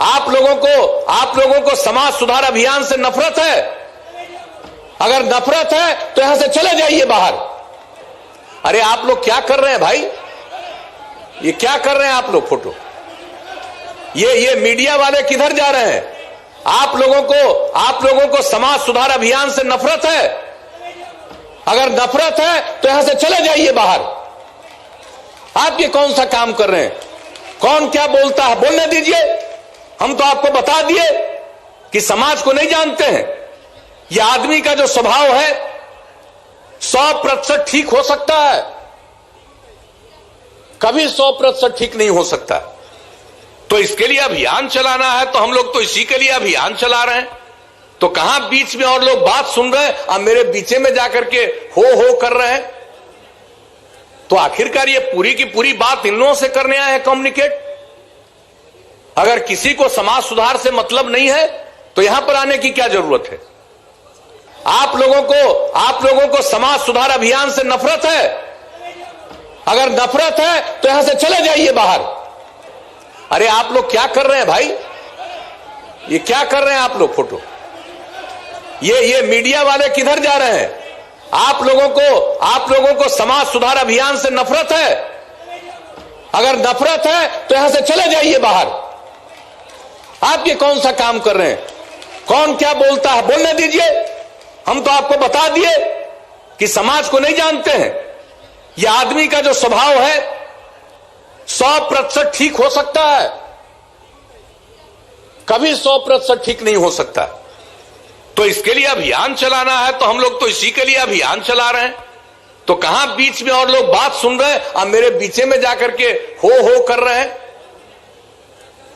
आप लोगों को समाज सुधार अभियान से नफरत है। अगर नफरत है तो यहां से चले जाइए बाहर। अरे आप लोग क्या कर रहे हैं भाई? ये क्या कर रहे हैं आप लोग? फोटो ये मीडिया वाले किधर जा रहे हैं? आप लोगों को समाज सुधार अभियान से नफरत है। अगर नफरत है तो यहां से चले जाइए बाहर। आप ये कौन सा काम कर रहे हैं? कौन क्या बोलता है बोलने दीजिए। हम तो आपको बता दिए कि समाज को नहीं जानते हैं। ये आदमी का जो स्वभाव है 100% ठीक हो सकता है, कभी 100% ठीक नहीं हो सकता। तो इसके लिए अभियान चलाना है तो हम लोग तो इसी के लिए अभियान चला रहे हैं। तो कहां बीच में और लोग बात सुन रहे हैं और मेरे बीचे में जाकर के हो कर रहे हैं। तो आखिरकार ये पूरी की पूरी बात इन लोगों से करने आए हैं कम्युनिकेट। अगर किसी को समाज सुधार से मतलब नहीं है तो यहां पर आने की क्या जरूरत है? आप लोगों को समाज सुधार अभियान से नफरत है। अगर नफरत है तो यहां से चले जाइए बाहर। अरे आप लोग क्या कर रहे हैं भाई? ये क्या कर रहे हैं आप लोग? फोटो ये मीडिया वाले किधर जा रहे हैं? आप लोगों को समाज सुधार अभियान से नफरत है। अगर नफरत है तो यहां से चले जाइए बाहर। आप ये कौन सा काम कर रहे हैं? कौन क्या बोलता है बोलने दीजिए। हम तो आपको बता दिए कि समाज को नहीं जानते हैं। ये आदमी का जो स्वभाव है 100% ठीक हो सकता है, कभी 100% ठीक नहीं हो सकता। तो इसके लिए अभियान चलाना है तो हम लोग तो इसी के लिए अभियान चला रहे हैं। तो कहां बीच में और लोग बात सुन रहे हैं और मेरे बीचे में जाकर के हो कर रहे हैं।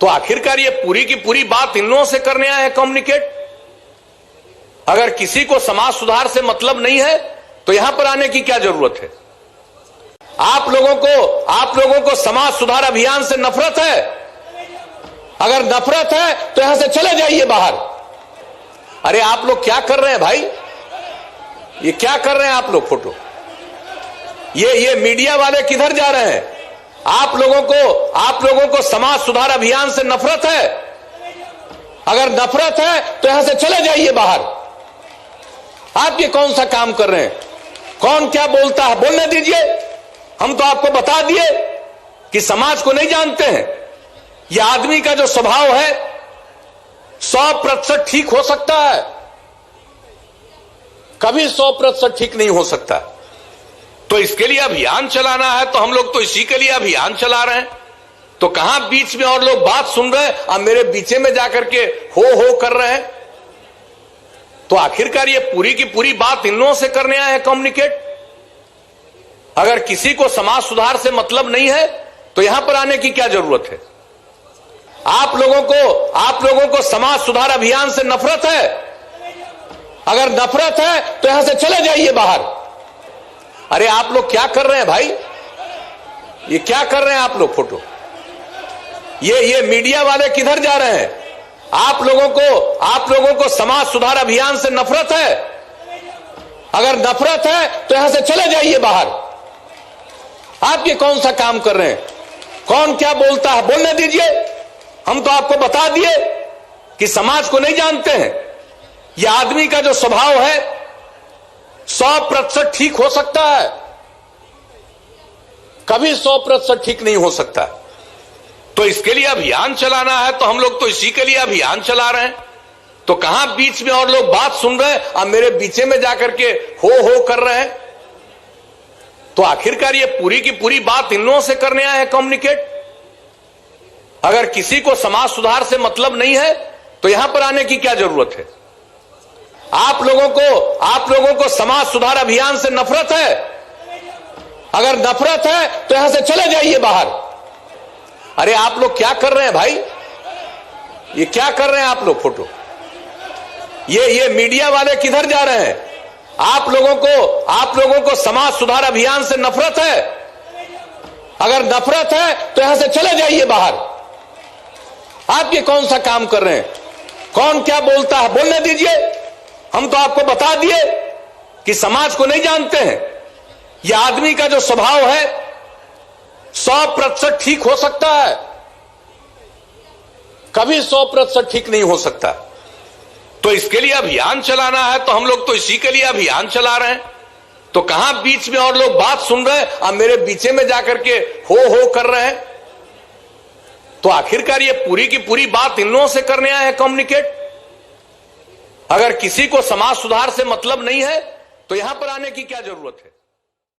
तो आखिरकार ये पूरी की पूरी बात इन लोगों से करने आए हैं कम्युनिकेट। अगर किसी को समाज सुधार से मतलब नहीं है तो यहां पर आने की क्या जरूरत है? आप लोगों को समाज सुधार अभियान से नफरत है। अगर नफरत है तो यहां से चले जाइए बाहर। अरे आप लोग क्या कर रहे हैं भाई? ये क्या कर रहे हैं आप लोग? फोटो ये मीडिया वाले किधर जा रहे हैं? आप लोगों को समाज सुधार अभियान से नफरत है। अगर नफरत है तो यहां से चले जाइए बाहर। आप ये कौन सा काम कर रहे हैं? कौन क्या बोलता है बोलने दीजिए। हम तो आपको बता दिए कि समाज को नहीं जानते हैं। ये आदमी का जो स्वभाव है 100% ठीक हो सकता है, कभी 100% ठीक नहीं हो सकता। तो इसके लिए अभियान चलाना है तो हम लोग तो इसी के लिए अभियान चला रहे हैं। तो कहां बीच में और लोग बात सुन रहे हैं और मेरे बीचे में जाकर के हो कर रहे हैं। तो आखिरकार ये पूरी की पूरी बात इन लोगों से करने आए हैं कम्युनिकेट। अगर किसी को समाज सुधार से मतलब नहीं है तो यहां पर आने की क्या जरूरत है? आप लोगों को समाज सुधार अभियान से नफरत है। अगर नफरत है तो यहां से चले जाइए बाहर। अरे आप लोग क्या कर रहे हैं भाई? ये क्या कर रहे हैं आप लोग? फोटो ये मीडिया वाले किधर जा रहे हैं? आप लोगों को समाज सुधार अभियान से नफरत है। अगर नफरत है तो यहां से चले जाइए बाहर। आप ये कौन सा काम कर रहे हैं? कौन क्या बोलता है बोलने दीजिए। हम तो आपको बता दिए कि समाज को नहीं जानते हैं। ये आदमी का जो स्वभाव है 100% ठीक हो सकता है, कभी 100% ठीक नहीं हो सकता। तो इसके लिए अभियान चलाना है तो हम लोग तो इसी के लिए अभियान चला रहे हैं। तो कहां बीच में और लोग बात सुन रहे हैं और मेरे बीचे में जाकर के हो कर रहे हैं। तो आखिरकार ये पूरी की पूरी बात इन लोगों से करने आए हैं कम्युनिकेट। अगर किसी को समाज सुधार से मतलब नहीं है तो यहां पर आने की क्या जरूरत है? आप लोगों को समाज सुधार अभियान से नफरत है। अगर नफरत है तो यहां से चले जाइए बाहर। अरे आप लोग क्या कर रहे हैं भाई? ये क्या कर रहे हैं आप लोग? फोटो ये मीडिया वाले किधर जा रहे हैं? आप लोगों को समाज सुधार अभियान से नफरत है। अगर नफरत है तो यहां से चले जाइए बाहर। आप ये कौन सा काम कर रहे हैं? कौन क्या बोलता है बोलने दीजिए। हम तो आपको बता दिए कि समाज को नहीं जानते हैं। ये आदमी का जो स्वभाव है 100% ठीक हो सकता है, कभी 100% ठीक नहीं हो सकता। तो इसके लिए अभियान चलाना है तो हम लोग तो इसी के लिए अभियान चला रहे हैं। तो कहां बीच में और लोग बात सुन रहे हैं और मेरे बीचे में जाकर के हो कर रहे हैं। तो आखिरकार ये पूरी की पूरी बात इन लोगों से करने आए हैं कम्युनिकेट। अगर किसी को समाज सुधार से मतलब नहीं है तो यहां पर आने की क्या जरूरत है।